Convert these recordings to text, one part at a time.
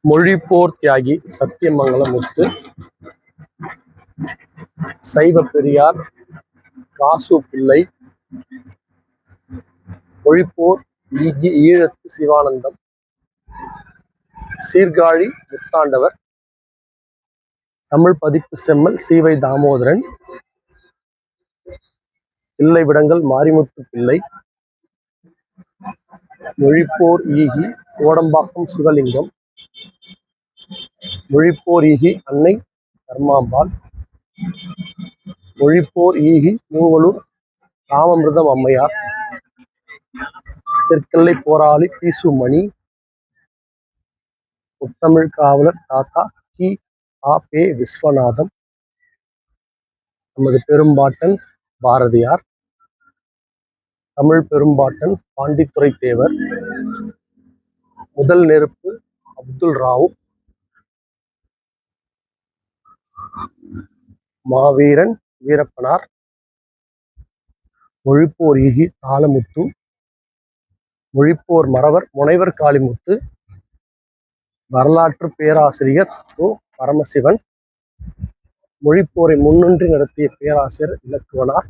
மொழிப்போர் தியாகி சத்தியமங்கலம் முத்து, சைவ பெரியார் காசு பிள்ளை, மொழிப்போர் ஈழத்து சிவானந்தம், சீர்காழி முத்தாண்டவர், தமிழ் பதிப்பு செம்மல் சீவை தாமோதரன், தில்லைவிடங்கல் மாரிமுத்து பிள்ளை, மொழிப்போர் ஈகி கோடம்பாக்கம் சிவலிங்கம், மொழிப்போர் ஈகி அன்னை தர்மாம்பாள், மொழிப்போர் ஈகி மூவலூர் ராமமிர்தம் அம்மையார், தெற்கெல்லை போராளி பீசு மணி, முத்தமிழ் காவலர் தாத்தா கி. ஆ. பெ. விஸ்வநாதம், நமது பெரும்பாட்டன் பாரதியார், தமிழ் பெரும்பாட்டன் பாண்டித்துரை தேவர், முதல் நெருப்பு அப்துல் ராவ், மாவீரன் வீரப்பனார், மொழிப்போர் ஈகி தாளமுத்து, மொழிப்போர் மறவர் முனைவர் காளிமுத்து, வரலாற்று பேராசிரியர் தொ. பரமசிவன், மொழிப்போரை முன்னின்று நடத்திய பேராசிரியர் இலக்குவனார்,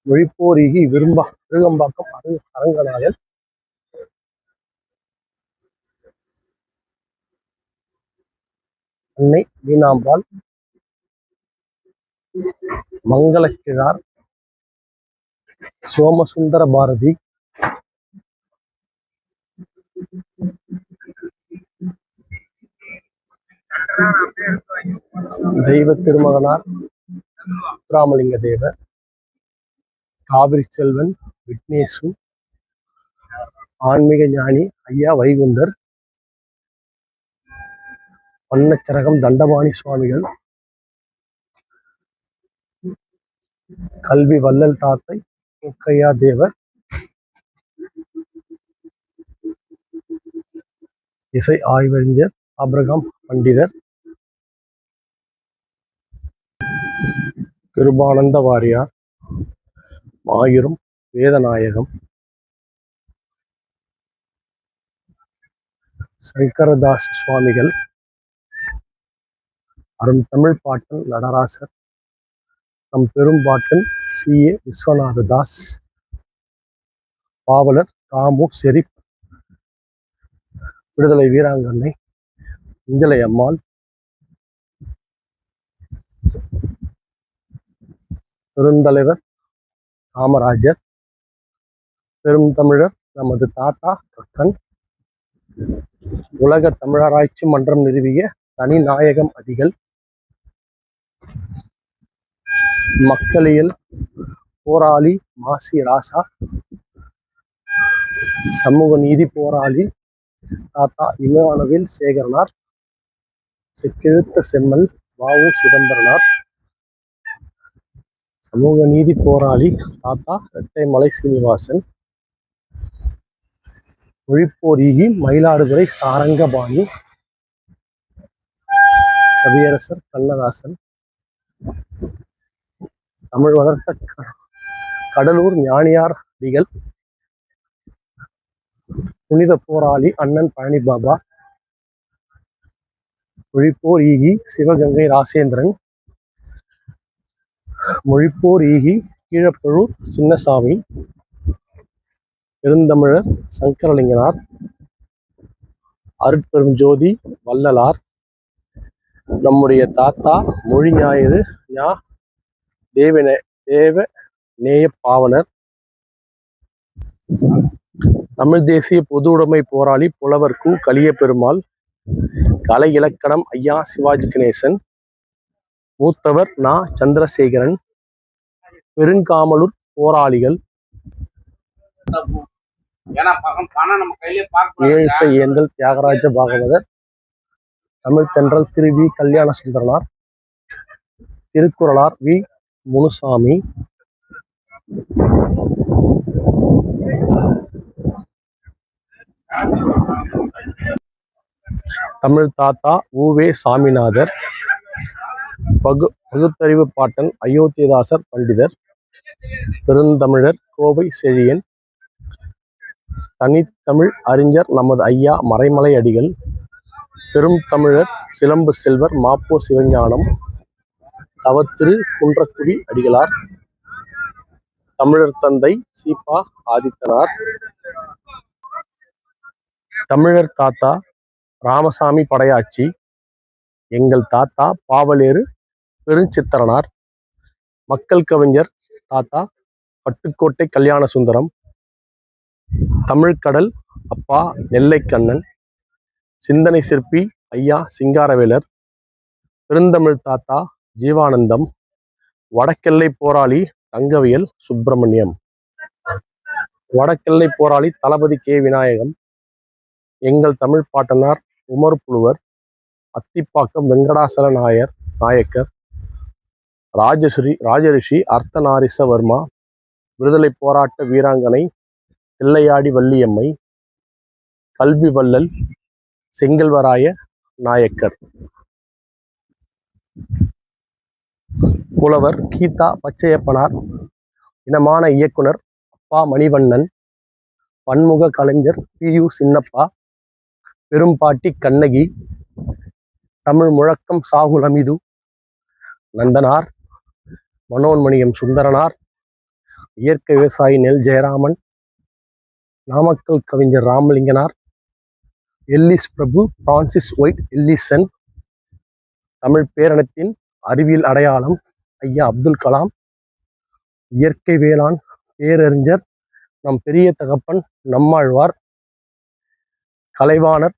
மொழிப்போர் ஈகி விருகம்பாக்கம் அரங்கநாதன், அன்னை வீணாம்பாள், மங்களக்கிழார் சோமசுந்தர பாரதி, தெய்வ திருமகனார் முத்துராமலிங்க தேவர், காவிரி செல்வன் விக்னேசு, ஆன்மீக ஞானி ஐயா வைகுந்தர், வண்ணச்சரகம் தண்டபாணி சுவாமிகள், கல்வி வள்ளல் தாத்தை மூக்கையா தேவர், இசை ஆய்வறிஞர் ஆபிரகாம் பண்டிதர், கிருபானந்த வாரியார், மாயூரம் வேதநாயகம், சங்கரதாஸ் சுவாமிகள், அரும் தமிழ் பாட்டன் நடராசர், நம் பெரும்பாட்டன் சி. ஏ. விஸ்வநாத தாஸ், பாவலர் தாமு ஷெரீப், விடுதலை வீராங்கனை அஞ்சலை அம்மாள், பெருந்தலைவர் காமராஜர், பெரும் தமிழர் நமது தாத்தா கக்கன், உலக தமிழராய்ச்சி மன்றம் நிறுவிய தனிநாயகம் அடிகள், மக்களியல் போராளி மாசி ராசா, சமூக நீதி போராளி தாத்தா இமானுவேல் சேகரனார், செக்கெழுத்த செம்மல் வ. உ. சிதம்பரனார், சமூக நீதி போராளி தாத்தா இரட்டைமலை சீனிவாசன், மொழிப்போர் ஈகி மயிலாடுதுறை சாரங்கபாணி, கவியரசர் கண்ணதாசன், தமிழ் வளர்த்த கடலூர் ஞானியார் அடிகள், புனித போராளி அண்ணன் பழனி பாபா, மொழிப்போர் ஈகி சிவகங்கை ராசேந்திரன், மொழிப்போர் ஈகி கீழப்பழூர் சின்னசாமி, பெருந்தமிழர் சங்கரலிங்கனார், அருட்பெரும் ஜோதி வள்ளலார், நம்முடைய தாத்தா மொழி ஞாயிறு ஞா தேவ நேய பாவனர், தமிழ் தேசிய பொது உடைமை போராளி புலவர் கு. கலிய பெருமாள், கலை இலக்கணம் ஐயா சிவாஜி கணேசன், மூத்தவர் நா. சந்திரசேகரன், பெருங்காமலூர் போராளிகள், ஏழிசை ஏந்தல் தியாகராஜ பாகவதர், தமிழ் தென்றல் திரு வி. கல்யாண சுந்தரனார், திருக்குறளார் வி. முனுசாமி, தமிழ் தாத்தா உ. வே. சாமிநாதர், பகுத்தறிவு பாட்டன் அயோத்திதாசர் பண்டிதர், பெருந்தமிழர் கோவை செழியன், தனித்தமிழ் அறிஞர் நமது ஐயா மறைமலை அடிகள், பெரும் தமிழர் சிலம்பு செல்வர் மாப்போ சிவஞானம், தவத்திரு குன்றக்குடி அடிகளார், தமிழர் தந்தை சீபா ஆதித்தனார், தமிழர் தாத்தா ராமசாமி படையாச்சி, எங்கள் தாத்தா பாவலேறு பெருஞ்சித்திரனார், மக்கள் கவிஞர் தாத்தா பட்டுக்கோட்டை கல்யாண சுந்தரம், தமிழ்கடல் அப்பா நெல்லைக்கண்ணன், சிந்தனை சிற்பி ஐயா சிங்காரவேலர், பெருந்தமிழ் தாத்தா ஜீவானந்தம், வடக்கெல்லை போராளி தங்கவியல் சுப்பிரமணியம், வடக்கெல்லை போராளி தளபதி கே விநாயகம், எங்கள் தமிழ் பாட்டனார் உமர் புலுவர், அத்திப்பாக்கம் வெங்கடாசல நாயக்கர், ராஜரிஷி அர்த்தநாரிசவர்மா, விடுதலை போராட்ட வீராங்கனை தில்லையாடி வள்ளியம்மை, கல்வி வள்ளல் செங்கல்வராய நாயக்கர், புலவர் கீதா பச்சையப்பனார், இனமான இயக்குனர் அப்பா மணிவண்ணன், பன்முக கலைஞர் PU சின்னப்பா, பெரும்பாட்டி கண்ணகி, தமிழ் முழக்கம் சாகுல் அமிது, நந்தனார், மனோன்மணியம் சுந்தரனார், இயற்கை விவசாயி நெல் ஜெயராமன், நாமக்கல் கவிஞர் ராமலிங்கனார், எல்லிஸ் பிரபு பிரான்சிஸ் ஒயிட் எல்லிசன், தமிழ் பேரணத்தின் அறிவியல் அடையாளம் ஐயா அப்துல் கலாம், இயற்கை வேளாண் பேரறிஞர் நம் பெரிய தகப்பன் நம்மாழ்வார், கலைவாணர்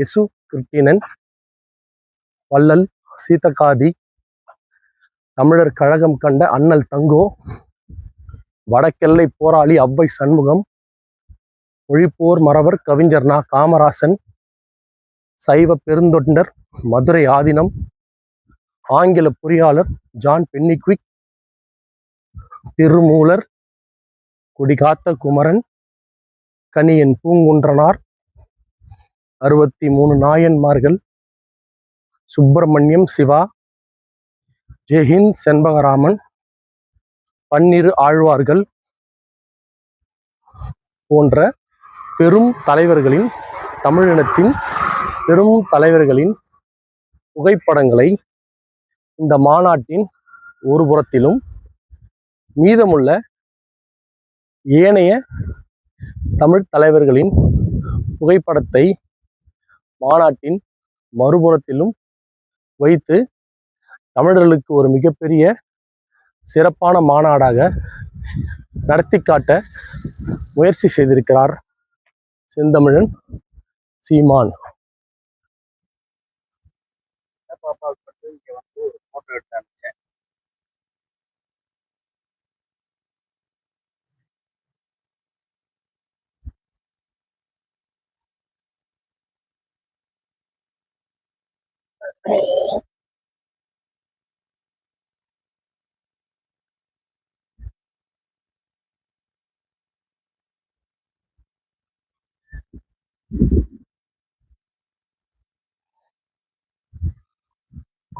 எசு கிருட்டிணன், வள்ளல் சீதகாதி, தமிழர் கழகம் கண்ட அண்ணல் தங்கோ, வடக்கெல்லை போராளி அவ்வை சண்முகம், மொழிப்போர் மறவர் கவிஞர் நா காமராசன், சைவ பெருந்தொண்டர் மதுரை ஆதீனம், ஆங்கில பொறியாளர் ஜான் பென்னிக்விக், திருமூலர் குடிகாத்த குமரன், கணியன் பூங்குன்றனார், 63 நாயன்மார்கள், சுப்பிரமணியம் சிவா, ஜெய்ஹிந்த் செண்பகராமன், பன்னிரு ஆழ்வார்கள் போன்ற பெரும் தலைவர்களின், தமிழினத்தின் பெரும் தலைவர்களின் புகைப்படங்களை இந்த மாநாட்டின் ஒரு புறத்திலும், மீதமுள்ள ஏனைய தமிழ் தலைவர்களின் புகைப்படத்தை மாநாட்டின் மறுபுறத்திலும் வைத்து தமிழர்களுக்கு ஒரு மிகப்பெரிய சிறப்பான மாநாடாக நடத்தி காட்ட முயற்சி செய்திருக்கிறார் செந்தமிழன் சீமான்.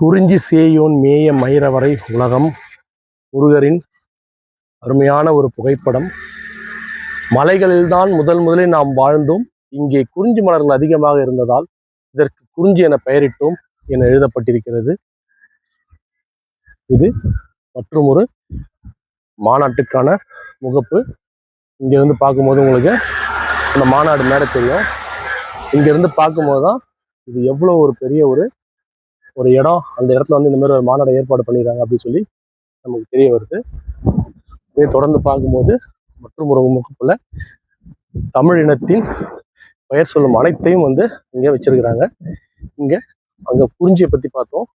குறிஞ்சி சேயோன் மேய மயிரவரை உலகம் முருகரின் அருமையான ஒரு புகைப்படம். மலைகளில்தான் முதலில் நாம் வாழ்ந்தோம், இங்கே குறிஞ்சி மலர்கள் அதிகமாக இருந்ததால் இதற்கு குறிஞ்சி என பெயரிட்டோம் என எழுதப்பட்டிருக்கிறது. இது மற்றும் ஒரு மாநாட்டுக்கான முகப்பு. இங்கிருந்து பார்க்கும்போது உங்களுக்கு அந்த மாநாடு மேலே தெரியும். இங்கிருந்து பார்க்கும்போது தான் இது எவ்வளோ ஒரு பெரிய ஒரு இடம், அந்த இடத்துல வந்து இந்த மாதிரி ஒரு மாநாடு ஏற்பாடு பண்ணிடுறாங்க அப்படின்னு சொல்லி நமக்கு தெரிய வருது. இதை தொடர்ந்து பார்க்கும்போது மற்றும் ஒரு முகப்புல தமிழ் இனத்தின் பெயர் சொல்லும் அனைத்தையும் வந்து இங்கே வச்சிருக்கிறாங்க. அங்கே குறிஞ்சியை பற்றி பார்த்தோம்.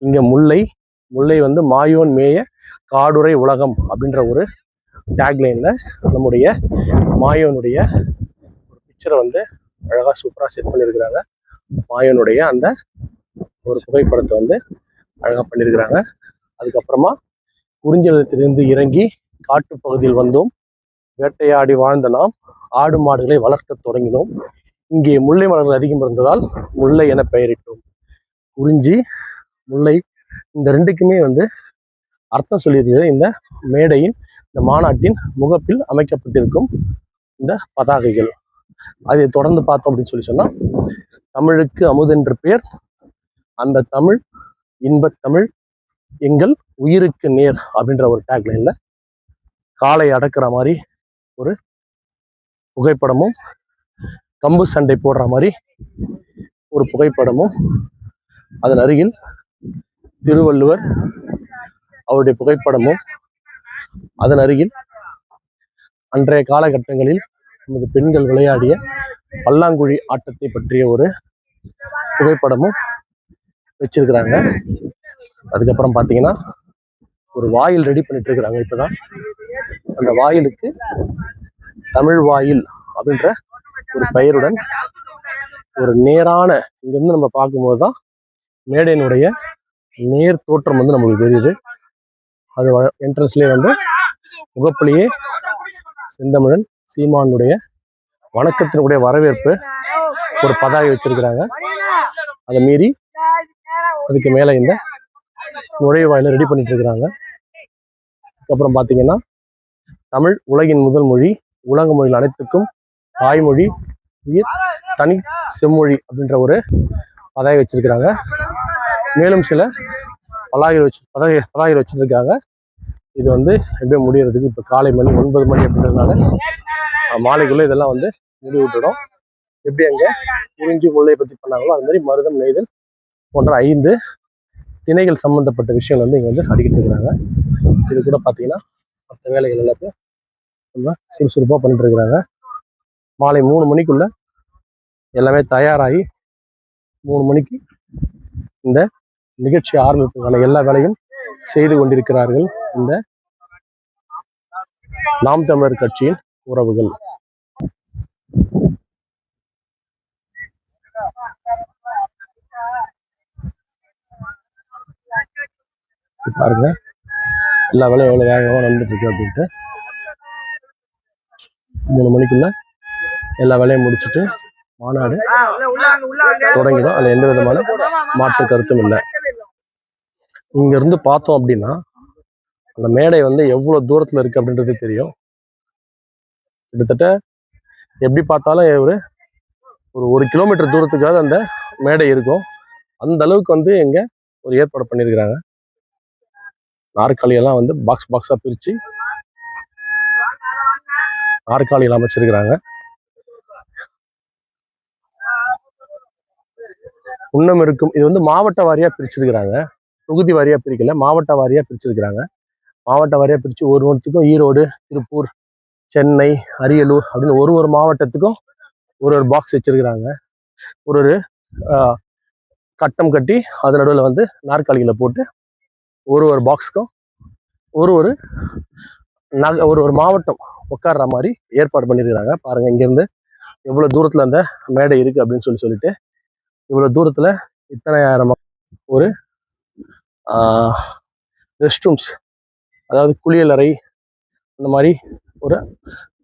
இங்கே முல்லை வந்து மாயோன் மேய காடுரை உலகம் அப்படின்ற ஒரு டேக்லைனில் நம்முடைய மாயோனுடைய ஒரு பிக்சரை வந்து அழகாக சூப்பராக செட் பண்ணியிருக்கிறாங்க. மாயோனுடைய அந்த ஒரு புகைப்படத்தை வந்து அழகாக பண்ணியிருக்கிறாங்க. அதுக்கப்புறமா குறிஞ்சி நிலத்திலிருந்து இறங்கி காட்டுப்பகுதியில் வந்தோம், வேட்டையாடி வாழ்ந்த நாம் ஆடு மாடுகளை வளர்க்க தொடங்கினோம். இங்கே முல்லை மலர்கள் அதிகம் இருந்ததால் முல்லை என பெயரிட்டோம். குறிஞ்சி முல்லை இந்த ரெண்டுக்குமே வந்து அர்த்தம் சொல்லியிருக்கிறது இந்த மேடையின், இந்த மாநாட்டின் முகப்பில் அமைக்கப்பட்டிருக்கும் இந்த பதாகைகள். அதை தொடர்ந்து பார்த்தோம் அப்படின்னு சொன்னா தமிழுக்கு அமுதென்று பேர், அந்த தமிழ் இன்பத் தமிழ் எங்கள் உயிருக்கு நேர் அப்படின்ற ஒரு டேக்லைன்ல காலை அடக்குற மாதிரி ஒரு புகைப்படமும், கம்பு சண்டை போடுற மாதிரி ஒரு புகைப்படமும், அதன் அருகில் திருவள்ளுவர் அவருடைய புகைப்படமும், அதன் அருகில் அன்றைய காலகட்டங்களில் நமது பெண்கள் விளையாடிய பல்லாங்குழி ஆட்டத்தை பற்றிய ஒரு புகைப்படமும் வச்சிருக்கிறாங்க. அதுக்கப்புறம் பார்த்தீங்கன்னா ஒரு வாயில் ரெடி பண்ணிட்டு இருக்கிறாங்க. இப்பதான் அந்த வாயிலுக்கு தமிழ் வாயில் அப்படின்ற ஒரு பெயருடன் ஒரு நேரான இங்கிருந்து நம்ம பார்க்கும்போது தான் மேடையினுடைய நேர் தோற்றம் வந்து நமக்கு தெரியுது. அது என்ட்ரன்ஸ்லேயே வந்து முகப்பிலேயே செந்தமிழன் சீமானுடைய வணக்கத்தினுடைய வரவேற்பு ஒரு பதாகை வச்சிருக்கிறாங்க. அதை மீறி அதுக்கு மேல இந்த நுழைவாயில ரெடி பண்ணிட்டு இருக்கிறாங்க. அதுக்கப்புறம் பாத்தீங்கன்னா தமிழ் உலகின் முதல் மொழி, உலக மொழிகள் அனைத்துக்கும் தாய்மொழி, உயிர் தனி செம்மொழி அப்படின்ற ஒரு பதாகை வச்சிருக்கிறாங்க. மேலும் சில பதாகை வச்சிருக்காங்க. இது வந்து எப்படியும் முடியறதுக்கு இப்போ காலை மணி 9 மணி அப்படின்றதுனால மாலைக்குள்ள இதெல்லாம் வந்து முடிவு விட்டுடும். எப்படி அங்க குறிஞ்சி முல்லை பத்தி பண்ணாங்களோ அது மாதிரி மருதம், நெய்தல் போன்ற 5 திணைகள் சம்பந்தப்பட்ட விஷயங்கள் வந்து இங்க வந்து அடிக்கிட்டு இருக்கிறாங்க. இது கூட பாத்தீங்கன்னா மற்ற வேலைகள் எல்லாத்தையும் ரொம்ப சுறுசுறுப்பா பண்ணிட்டு இருக்கிறாங்க. மாலை 3 மணிக்குள்ள எல்லாமே தயாராகி 3 மணிக்கு இந்த நிகழ்ச்சி ஆரம்பிப்புக்கான எல்லா வேலையும் செய்து கொண்டிருக்கிறார்கள் இந்த நாம் தமிழர் கட்சியின் உறவுகள். பாருங்க எல்லா வேலையும் எவ்வளவு வேகமா நடந்துட்டு இருக்கு அப்படின்ட்டு. 3 மணிக்குள்ள எல்லா வேலையும் முடிச்சுட்டு மாநாடு தொடங்கிடும். அதுல எந்த விதமான மாற்று கருத்தும் இல்லை. இங்க இருந்து பார்த்தோம் அப்படின்னா அந்த மேடை வந்து எவ்வளவு தூரத்துல இருக்கு அப்படின்றது தெரியும். கிட்டத்தட்ட எப்படி பார்த்தாலும் ஒரு 1 கிலோமீட்டர் தூரத்துக்காக அந்த மேடை இருக்கும். அந்த அளவுக்கு வந்து இங்க ஒரு ஏற்பாடு பண்ணியிருக்கிறாங்க. நாற்காலியெல்லாம் வந்து பாக்ஸா பிரிச்சு நாற்காலிகள் அமைச்சிருக்கிறாங்க. இன்னும் இருக்கும். இது வந்து மாவட்ட வாரியா பிரிச்சிருக்கிறாங்க, தொகுதி வாரியா பிரிக்கல, மாவட்ட வாரியா பிரிச்சிருக்கிறாங்க. மாவட்ட வாரியா பிரிச்சு ஒருத்தருக்கும் ஈரோடு, திருப்பூர், சென்னை, அரியலூர் அப்படின்னு ஒரு மாவட்டத்துக்கும் ஒரு பாக்ஸ் வச்சிருக்கிறாங்க. ஒரு கட்டம் கட்டி அது நடுவில் வந்து நாற்காலிகளை போட்டு ஒரு பாக்ஸுக்கும் ஒரு மாவட்டம் உட்கார்ற மாதிரி ஏற்பாடு பண்ணியிருக்கிறாங்க. பாருங்க இங்கேருந்து எவ்வளோ தூரத்தில் அந்த மேடை இருக்கு அப்படின்னு சொல்லிட்டு இவ்வளோ தூரத்தில் இத்தனை ஆயிரம் ஒரு ரெஸ்ட் ரூம்ஸ், அதாவது குளியலறை, அந்த மாதிரி ஒரு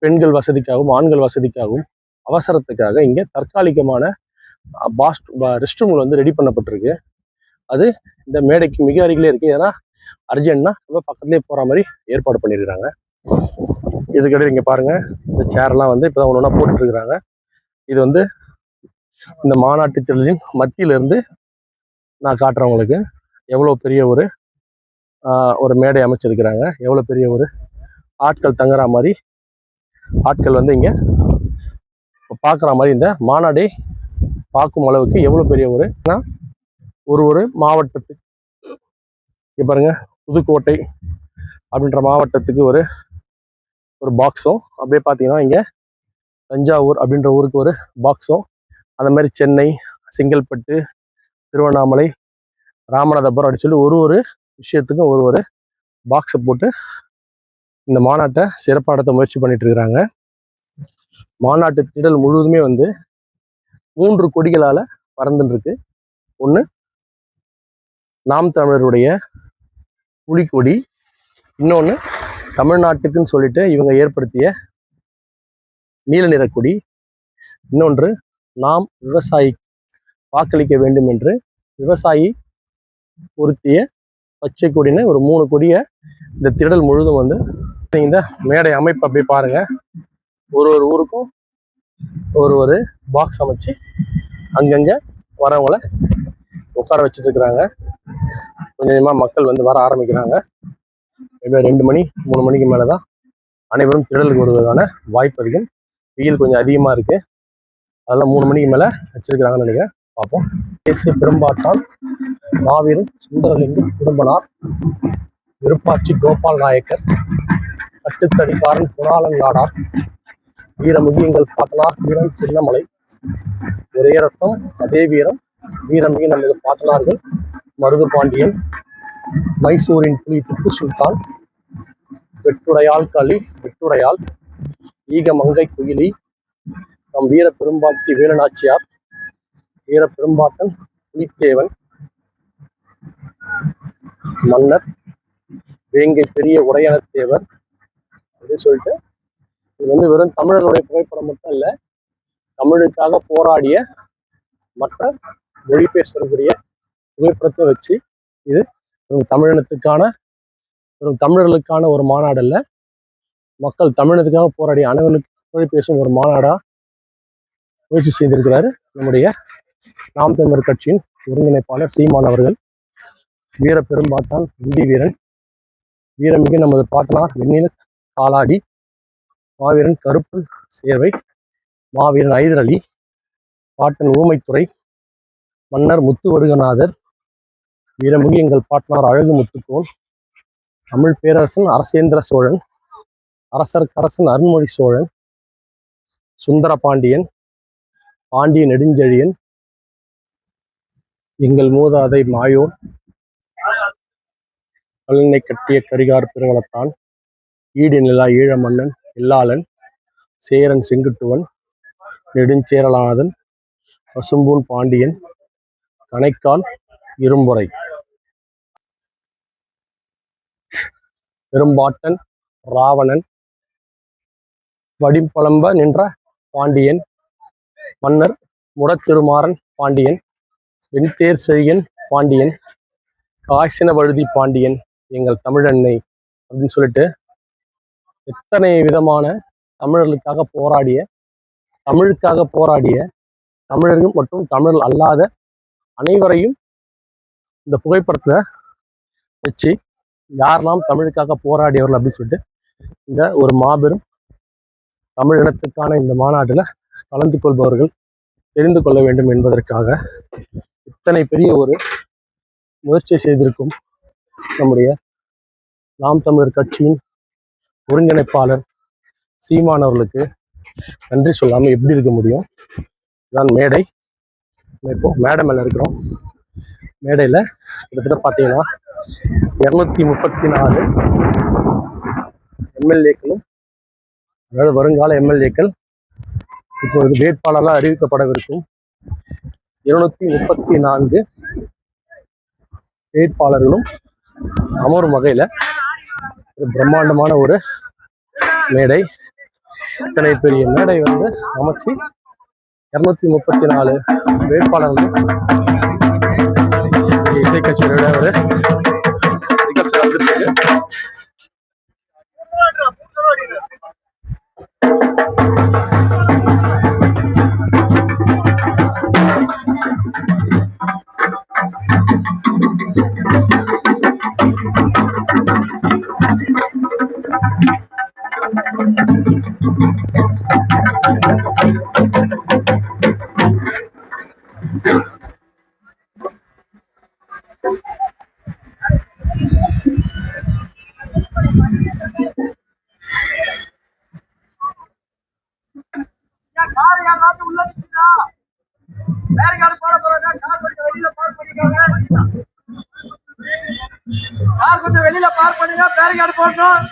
பெண்கள் வசதிக்காகவும் ஆண்கள் வசதிக்காகவும் அவசரத்துக்காக இங்கே தற்காலிகமான ரெஸ்ட் ரூம்கள் வந்து ரெடி பண்ணப்பட்டிருக்கு. அது இந்த மேடைக்கு மிக அருகிலே இருக்கு. ஏன்னா அர்ஜென்ட்னா நம்ம பக்கத்துலேயே போற மாதிரி ஏற்பாடு பண்ணியிருக்கிறாங்க. இதுக்கிடையில் இங்க பாருங்க இந்த சேர்லாம் வந்து இப்பதான் ஒன்று ஒன்றா போட்டுட்டு இருக்கிறாங்க. இது வந்து இந்த மாநாட்டு திடலின் மத்தியில இருந்து நான் காட்டுறவங்களுக்கு எவ்வளவு பெரிய ஒரு மேடை அமைச்சிருக்கிறாங்க, எவ்வளவு பெரிய ஒரு ஆட்கள் தங்குற மாதிரி ஆட்கள் வந்து இங்க பார்க்குற மாதிரி இந்த மாநாடை பார்க்கும் அளவுக்கு எவ்வளவு பெரிய ஒரு மாவட்டத்துக்கு இங்க பாருங்க புதுக்கோட்டை அப்படின்ற மாவட்டத்துக்கு ஒரு பாக்ஸும், அப்படியே பார்த்தீங்கன்னா இங்கே தஞ்சாவூர் அப்படின்ற ஊருக்கு ஒரு பாக்ஸும், அந்த மாதிரி சென்னை, செங்கல்பட்டு, திருவண்ணாமலை, ராமநாதபுரம் அப்படின்னு சொல்லி ஒரு விஷயத்துக்கும் ஒரு பாக்ஸை போட்டு இந்த மாநாட்டை சிறப்பாக நடத்த முயற்சி பண்ணிட்டு இருக்கிறாங்க. மாநாட்டு திடல் முழுவதுமே வந்து 3 கொடிகளால் பறந்துட்டு இருக்கு. ஒன்று நாம் தமிழருடைய புலிக்கொடி, இன்னொன்று தமிழ்நாட்டுக்குன்னு சொல்லிட்டு இவங்க ஏற்படுத்திய நீல நிற கொடி, இன்னொன்று நாம் விவசாயி வாக்களிக்க வேண்டும் என்று விவசாயி பொருத்திய பச்சை கொடின்னு ஒரு 3 கொடியை இந்த திடல் முழுதும் வந்து இந்த மேடை அமைப்பு அப்படி பாருங்க. ஒரு ஒரு ஊருக்கும் ஒரு பாக்ஸ் அமைச்சு அங்கங்க வரவங்களை உட்கார வச்சுட்டு இருக்கிறாங்க. கொஞ்சமா மக்கள் வந்து வர ஆரம்பிக்கிறாங்க. 2 மணி 3 மணிக்கு மேலதான் அனைவரும் திடலுக்கு வருவதற்கான வாய்ப்பு அதிகம். வெயில் கொஞ்சம் அதிகமா இருக்கு, அதெல்லாம் 3 மணிக்கு மேல வச்சிருக்கிறாங்கன்னு நினைக்கிறேன். பார்ப்போம். தேசிய பெரும்பாட்டால் மாவீரன் சுந்தரலிங்கம் குடும்பனார், விருப்பாட்சி கோபால் நாயக்கர், கட்டுத்தடிக்காரன் குணாளன் நாடார், வீரமிகு எங்கள் பாட்டனார் வீரன் சின்னமலை, ஒரே ரத்தம் அதே வீரம், வீரமிகு நமது பாட்டனார்கள் மருது பாண்டியன், மைசூரின் புலி திப்பு சுல்தான், வெட்டுடையாள் களி வெட்டுடையாள், ஈக மங்கை குயிலி, நம் வீர பெரும்பாட்டி வேலுநாச்சியார், வீர பெரும்பாட்டன் புலித்தேவன், மன்னர் வேங்கை பெரிய உடையனத்தேவர் அப்படின்னு சொல்லிட்டு இது வந்து வெறும் தமிழர்களுடைய புகைப்படம் மட்டும் இல்லை, தமிழுக்காக போராடிய மற்ற மொழி பேசக்கூடிய புகைப்படத்தை வச்சு இது தமிழினத்துக்கான தமிழர்களுக்கான ஒரு மாநாடு அல்ல, மக்கள் தமிழினத்துக்காக போராடிய அனைவருக்கு மொழி பேசும் ஒரு மாநாடா முயற்சி செய்திருக்கிறாரு நம்முடைய நாம் தமிழர் கட்சியின் ஒருங்கிணைப்பாளர் சீமான் அவர்கள். வீர பெரும்பாட்டான் இந்தி வீரன், வீரமிகு நமது பாட்டனார் வெண்ணில காலாடி, மாவீரன் கருப்பு சேர்வை, மாவீரன் ஐதர் அலி, பாட்டன் ஊமைத்துறை, மன்னர் முத்துவடுகநாதர், வீரமிகு எங்கள் பாட்டனார் அழகு முத்துக்கோன், தமிழ் பேரரசன் அரசேந்திர சோழன், அரசர்க்கரசன் அருண்மொழி சோழன், சுந்தர பாண்டியன், பாண்டிய நெடுஞ்செழியன், எங்கள் மூதாதை மாயோன், கல்லணை கட்டிய கரிகார் பெருவளத்தான், ஈடு நிலா ஈழ மன்னன் இல்லாளன், சேரன் செங்குட்டுவன், நெடுஞ்சேரலானதன், பசும்பூன் பாண்டியன், கணைக்கால் இரும்புரை, பெரும்பாட்டன் ராவணன், வடிம்பளம்ப நின்ற பாண்டியன், மன்னர் முடத்திருமாறன் பாண்டியன், வெண்தேர் செழியன் பாண்டியன், காய்ச்சின வழுதி பாண்டியன், எங்கள் தமிழன்னை அப்படின்னு சொல்லிட்டு எத்தனை விதமான தமிழர்களுக்காக போராடிய தமிழர்கள் மற்றும் தமிழ் அல்லாத அனைவரையும் இந்த புகைப்படத்துல வச்சு யாரெல்லாம் தமிழுக்காக போராடியவர்கள் அப்படின்னு சொல்லிட்டு இந்த ஒரு மாபெரும் தமிழ் இனத்துக்கான இந்த மாநாட்டில் கலந்து கொள்பவர்கள் தெரிந்து கொள்ள வேண்டும் என்பதற்காக இத்தனை பெரிய ஒரு முயற்சி செய்திருக்கும் நம்முடைய நாம் தமிழர் கட்சியின் ஒருங்கிணைப்பாளர் சீமான் அவர்களுக்கு நன்றி சொல்லாமல் எப்படி இருக்க முடியும். இதான் மேடை. இப்போ மேடை மேலே இருக்கிறோம். மேடையில் கிட்டத்தட்ட பார்த்தீங்கன்னா 234 எம்எல்ஏக்களும், அதாவது வருங்கால எம்எல்ஏக்கள் இப்பொழுது வேட்பாளராக அறிவிக்கப்படவிருக்கும் 234 வேட்பாளர்களும் அமரும் வகையில் ஒரு பிரம்மாண்டமான ஒரு மேடை. இத்தனை பெரிய மேடை வந்து அமைச்சு 234 வேட்பாளர்கள் இசை கட்சியோட ஒரு நிகழ்ச்சி நடந்துருக்கு. கொஞ்சம் வெளியில பார்க் பண்ணுங்க, பேரிகார்டு போடணும்.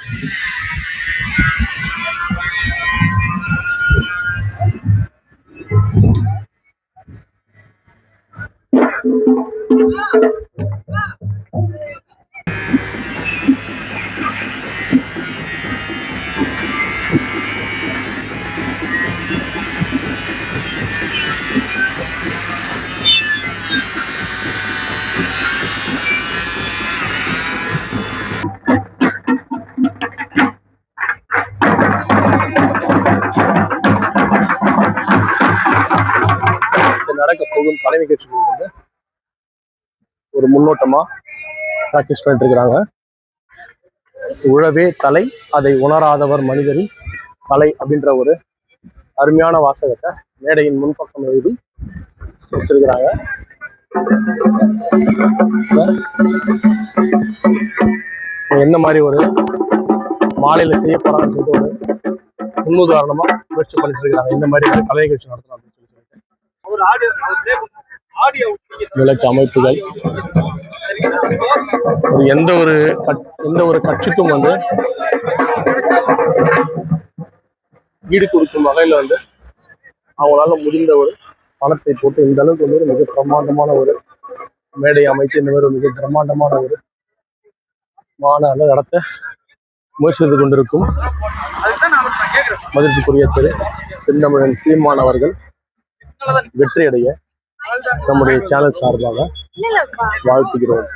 அடுத்து நடக்க போகும் கலை நிகழ்ச்சிகள் வந்து ஒரு முன்னோட்டமா பிராக்டிஸ் பண்ணிட்டு இருக்கிறாங்க. உழவே தலை, அதை உணராதவர் மனிதரின் தலை அப்படின்ற ஒரு அருமையான வாசகத்தை மேடையின் முன்பக்கம் எழுதி வச்சிருக்கிறாங்க. என்ன மாதிரி ஒரு மாலையில செய்ய போறாங்கன்னு சொல்லிட்டு ஒரு முன்னுதாரணமா முயற்சி பண்ணிட்டு இருக்காங்க. இந்த மாதிரி ஒரு கலை நிகழ்ச்சி நடத்தணும் அப்படின்னு சொல்லிட்டு விளக்கு அமைப்புகள் எந்த ஒரு கட்சிக்கும் வந்து ஈடு கொடுக்கும் வகையில வந்து அவங்களால முடிந்த ஒரு பணத்தை போட்டு இந்த அளவுக்கு வந்து மிக பிரம்மாண்டமான ஒரு மேடை அமைத்து இந்த மாதிரி ஒரு மிக பிரம்மாண்டமான ஒரு மாநாடு நடத்த முயற்சித்து கொண்டிருக்கும் மதிப்புக்குரிய திரு செந்தமிழன் சீமான் அவர்கள் வெற்றியடைய நம்முடைய சேனல் சார்பாக வாழ்த்துகிறோம்.